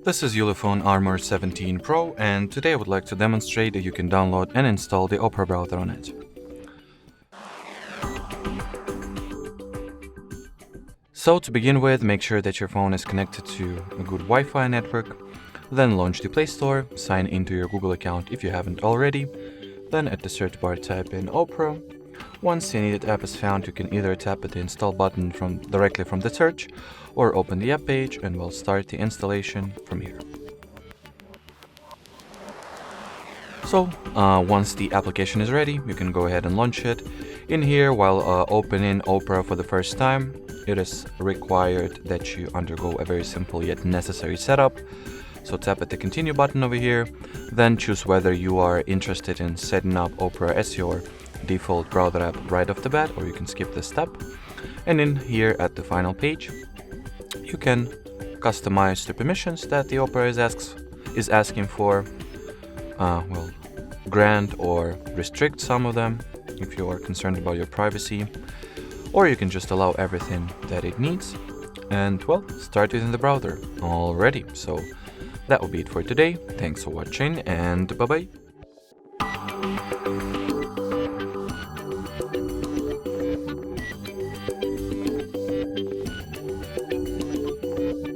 This is ULEFONE Armor 17 Pro, and today I would like to demonstrate that you can download and install the Opera browser on it. So to begin with, make sure that your phone is connected to a good Wi-Fi network, then launch the Play Store, sign into your Google account if you haven't already, then at the search bar type in Opera. Once the needed app is found, you can either tap the install button directly from the search, or open the app page and we'll start the installation from here. So once the application is ready, you can go ahead and launch it. In here, while opening Opera for the first time, it is required that you undergo a very simple yet necessary setup. So tap at the continue button over here, then choose whether you are interested in setting up Opera as your default browser app right off the bat, or you can skip this step. And in here at the final page, you can customize the permissions that the Opera is asking for. Grant or restrict some of them if you are concerned about your privacy, or you can just allow everything that it needs and start within the browser already. So that will be it for today. Thanks for watching and bye bye.